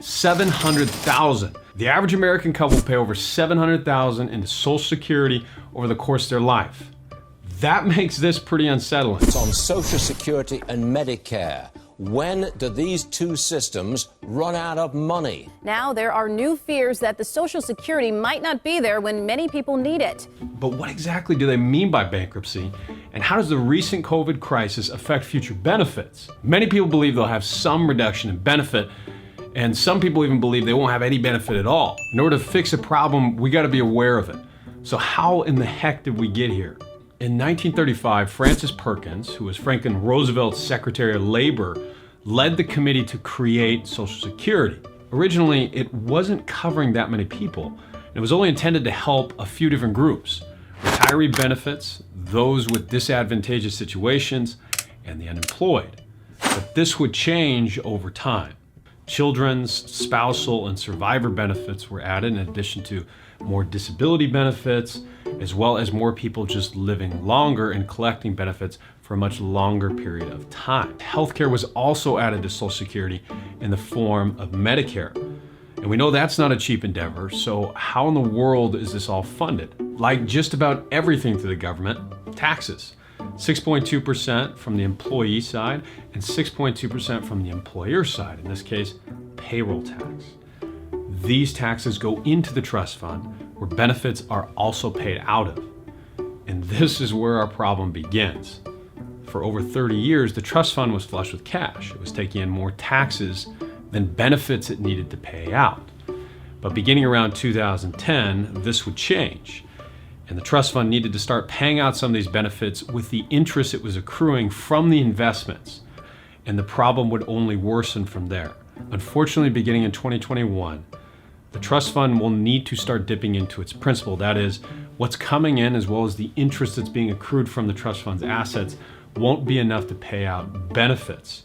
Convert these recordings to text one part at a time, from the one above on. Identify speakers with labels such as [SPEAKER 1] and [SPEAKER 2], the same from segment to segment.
[SPEAKER 1] $700,000. The average American couple will pay over $700,000 into Social Security over the course of their life. That makes this pretty unsettling.
[SPEAKER 2] It's on Social Security and Medicare. When do these two systems run out of money?
[SPEAKER 3] Now there are new fears that the Social Security might not be there when many people need it.
[SPEAKER 1] But what exactly do they mean by bankruptcy? And how does the recent COVID crisis affect future benefits? Many people believe they'll have some reduction in benefit, and some people even believe they won't have any benefit at all. In order to fix a problem, we gotta be aware of it. So how in the heck did we get here? In 1935, Francis Perkins, who was Franklin Roosevelt's Secretary of Labor, led the committee to create Social Security. Originally, it wasn't covering that many people. It was only intended to help a few different groups: retiree benefits, those with disadvantageous situations, and the unemployed. But this would change over time. Children's, spousal, and survivor benefits were added in addition to more disability benefits, as well as more people just living longer and collecting benefits for a much longer period of time. Healthcare was also added to Social Security in the form of Medicare. And we know that's not a cheap endeavor, so how in the world is this all funded? Like just about everything through the government, taxes. 6.2% from the employee side and 6.2% from the employer side, in this case, payroll tax. These taxes go into the trust fund where benefits are also paid out of. And this is where our problem begins. For over 30 years, the trust fund was flush with cash. It was taking in more taxes than benefits it needed to pay out. But beginning around 2010, this would change. And the trust fund needed to start paying out some of these benefits with the interest it was accruing from the investments. And the problem would only worsen from there. Unfortunately, beginning in 2021, the trust fund will need to start dipping into its principal. That is, what's coming in as well as the interest that's being accrued from the trust fund's assets won't be enough to pay out benefits.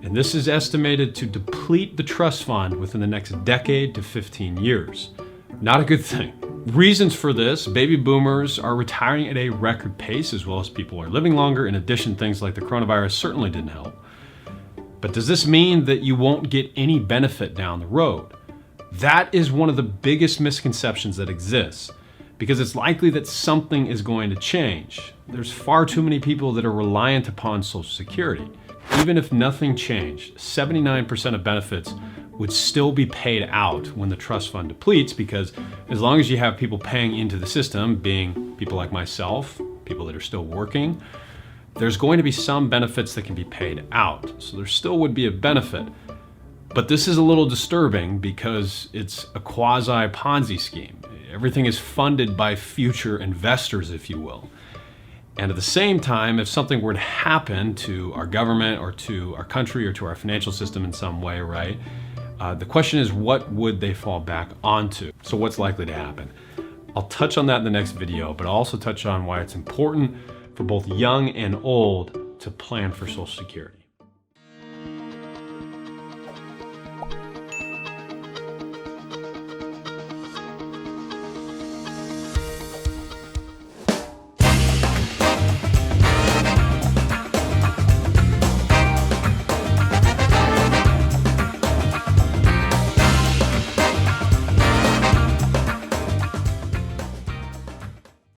[SPEAKER 1] And this is estimated to deplete the trust fund within the next decade to 15 years. Not a good thing. Reasons for this: baby boomers are retiring at a record pace, as well as people are living longer. In addition, things like the coronavirus certainly didn't help. But does this mean that you won't get any benefit down the road? That is one of the biggest misconceptions that exists, because it's likely that something is going to change. There's far too many people that are reliant upon Social Security. Even if nothing changed, 79% of benefits would still be paid out when the trust fund depletes, because as long as you have people paying into the system, being people like myself, people that are still working, there's going to be some benefits that can be paid out. So there still would be a benefit. But this is a little disturbing because it's a quasi-Ponzi scheme. Everything is funded by future investors, if you will. And at the same time, if something were to happen to our government or to our country or to our financial system in some way, right? The question is, what would they fall back onto? So what's likely to happen? I'll touch on that in the next video, but I'll also touch on why it's important for both young and old to plan for Social Security.